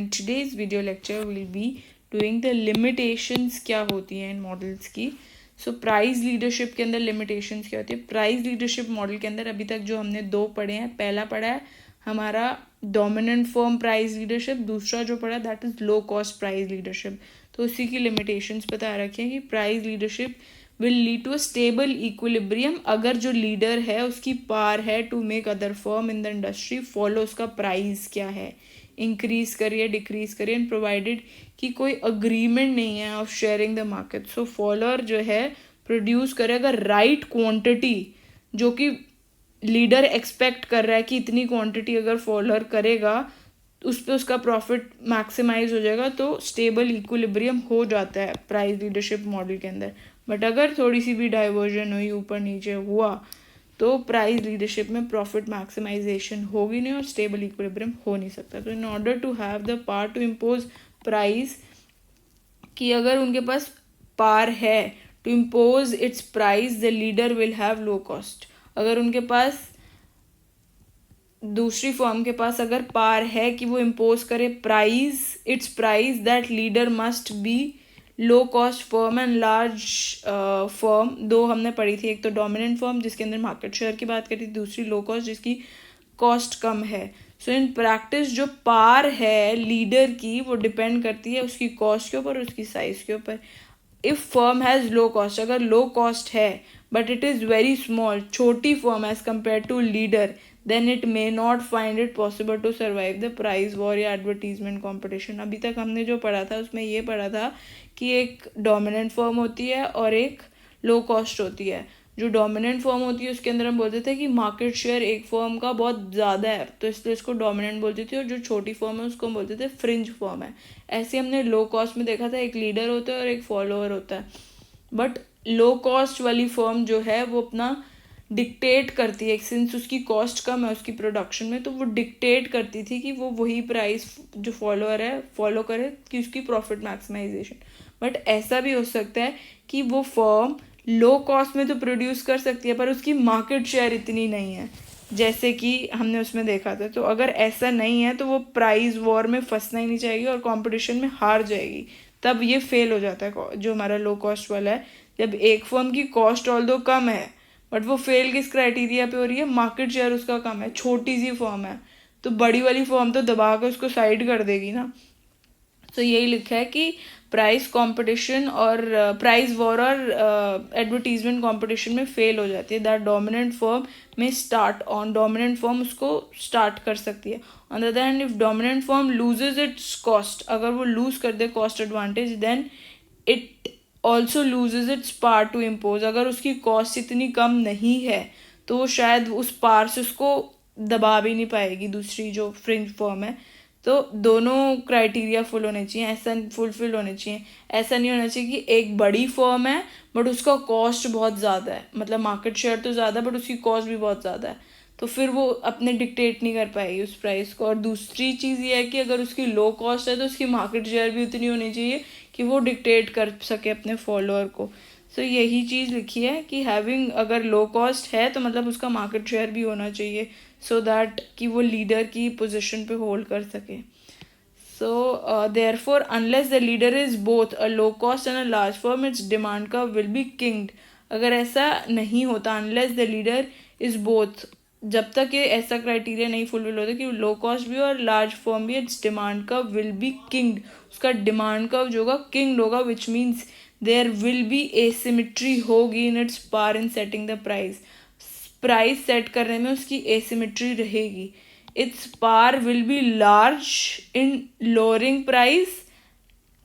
in today's video lecture we'll be doing the limitations क्या होती हैं इन मॉडल्स की. सो प्राइस लीडरशिप के अंदर लिमिटेशंस क्या होती है. प्राइस लीडरशिप मॉडल के अंदर अभी तक जो हमने दो पढ़े हैं, पहला पढ़ा है हमारा डोमिनेंट फर्म प्राइस लीडरशिप, दूसरा जो पढ़ा that is low cost price leadership. तो उसी की लिमिटेशंस बता रखे हैं कि price leadership will lead to a stable equilibrium. अगर जो लीडर है उसकी पावर है to make other firm in the industry follow उसका प्राइस क्या है, इंक्रीज करिए डिक्रीज करिए, एंड प्रोवाइडेड कि कोई अग्रीमेंट नहीं है of sharing the market. So follower जो है प्रोड्यूस करेगा राइट क्वांटिटी जो कि लीडर एक्सपेक्ट कर रहा है कि इतनी क्वांटिटी अगर फॉलोअर करेगा उस पर उसका प्रॉफिट मैक्सिमाइज हो जाएगा. तो स्टेबल इक्विलिब्रियम हो जाता है प्राइस लीडरशिप मॉडल के अंदर. बट अगर थोड़ी सी भी डाइवर्जन हुई, ऊपर नीचे हुआ, तो प्राइस लीडरशिप में प्रॉफिट मैक्सिमाइजेशन होगी नहीं और स्टेबल इक्विलिब्रियम हो नहीं सकता. तो in order to have the power to impose price, कि अगर उनके पास पावर है to impose its price the leader will have low cost. अगर उनके पास दूसरी फर्म के पास अगर पावर है कि वो इम्पोज करे price, it's price, that leader must be low cost firm and large firm. दो हमने पढ़ी थी, एक तो डोमिनेंट फर्म जिसके अंदर मार्केट शेयर की बात करी थी, दूसरी लो कॉस्ट जिसकी कॉस्ट कम है. सो इन प्रैक्टिस जो पावर है लीडर की वो डिपेंड करती है उसकी कॉस्ट के ऊपर, उसकी साइज के ऊपर. If firm has low cost, अगर लो कॉस्ट है but it is very small, छोटी firm as compare to leader, then it may not find it possible to survive the price war या advertisement competition. अभी तक हमने जो पढ़ा था उसमें ये पढ़ा था कि एक डोमिनेंट फर्म होती है और एक लो कॉस्ट होती है. जो डोमिनेंट फर्म होती है उसके अंदर हम बोलते थे कि मार्केट शेयर एक फर्म का बहुत ज़्यादा है तो इसलिए इसको डोमिनेंट बोलती थी, और जो छोटी फर्म है उसको हम बोलते थे फ्रिंज फर्म है. ऐसे हमने लो कॉस्ट में देखा था, एक लीडर होता है और एक फॉलोअर होता है. बट लो कॉस्ट वाली फर्म जो है वो अपना डिक्टेट करती है, सिंस उसकी कॉस्ट कम है उसकी प्रोडक्शन में, तो वो डिक्टेट करती थी कि वो वही प्राइस जो फॉलोअर है फॉलो करे कि उसकी प्रॉफिट मैक्सिमाइजेशन. बट ऐसा भी हो सकता है कि वो फर्म लो कॉस्ट में तो प्रोड्यूस कर सकती है पर उसकी मार्केट शेयर इतनी नहीं है, जैसे कि हमने उसमें देखा था. तो अगर ऐसा नहीं है तो वो प्राइस वॉर में फंसना ही नहीं चाहेगी और कॉम्पिटिशन में हार जाएगी. तब ये फेल हो जाता है जो हमारा लो कॉस्ट वाला है. जब एक फर्म की कॉस्ट ऑल्दो कम है बट वो फेल किस क्राइटेरिया पे हो रही है, मार्केट शेयर उसका कम है, छोटी सी फर्म है, तो बड़ी वाली फर्म तो दबा कर उसको साइड कर देगी ना. तो यही लिखा है कि प्राइस कंपटीशन और प्राइस वॉर और एडवर्टीजमेंट कंपटीशन में फेल हो जाती है. दैट डोमिनेंट फर्म में स्टार्ट ऑन, डोमिनेंट फर्म उसको स्टार्ट कर सकती है. On the other hand if dominant firm loses its cost, अगर वो लूज कर दे cost advantage, then it also loses its power to impose. अगर उसकी कॉस्ट इतनी कम नहीं है तो वो शायद उस पावर से उसको दबा भी नहीं पाएगी दूसरी जो फ्रिंज फर्म है. तो दोनों क्राइटेरिया फुल होने चाहिए, ऐसा फुलफिल होने चाहिए. ऐसा नहीं होना चाहिए कि एक बड़ी फर्म है बट उसका कॉस्ट बहुत ज़्यादा है, मतलब मार्केट शेयर तो ज़्यादा बट उसकी कॉस्ट भी बहुत ज़्यादा है, तो फिर वो अपने डिक्टेट नहीं कर पाएगी उस प्राइस को. और दूसरी चीज़ ये है कि अगर उसकी लो कॉस्ट है तो उसकी मार्केट शेयर भी उतनी होनी चाहिए कि वो डिक्टेट कर सके अपने फॉलोअर को. सो यही चीज़ लिखी है कि हैविंग, अगर लो कॉस्ट है तो मतलब उसका मार्केट शेयर भी होना चाहिए सो दैट कि वो लीडर की पोजीशन पे होल्ड कर सके. So therefore unless the leader is both a low cost and a large firm, it's demand का विल बी किंग्ड. अगर ऐसा नहीं होता, unless the leader is both, जब तक ये ऐसा क्राइटेरिया नहीं फुलफिल होता कि लो कॉस्ट भी और लार्ज फर्म भी, इट्स डिमांड का विल बी किंग्ड, उसका डिमांड का जो होगा किंग्ड होगा, which means there will be asymmetry होगी in its power in setting the price. Price set करने में उसकी एसिमेट्री रहेगी. Its power will be large in lowering price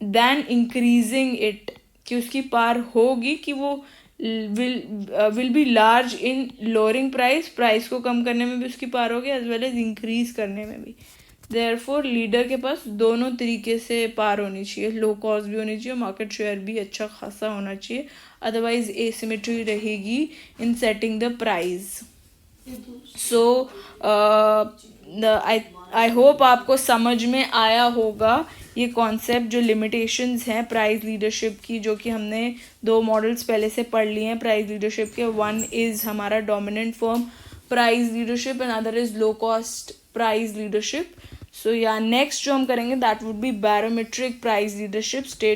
than increasing it, कि उसकी पावर होगी कि वो will be large in lowering price, price को कम करने में भी उसकी पावर होगी एज वेल एज इंक्रीज करने में भी. देयरफॉर लीडर के पास दोनों तरीके से पावर होनी चाहिए, लो कॉस्ट भी होनी चाहिए, मार्केट शेयर भी अच्छा खासा होना चाहिए, अदरवाइज एसिमेट्री रहेगी इन setting the price. So I hope आपको समझ में आया होगा ये कॉन्सेप्ट, जो लिमिटेशंस हैं प्राइस लीडरशिप की, जो कि हमने दो मॉडल्स पहले से पढ़ लिए हैं प्राइस लीडरशिप के. वन इज़ हमारा dominant firm price leadership and other is low cost price leadership. So या नेक्स्ट जो हम करेंगे that would be barometric price leadership state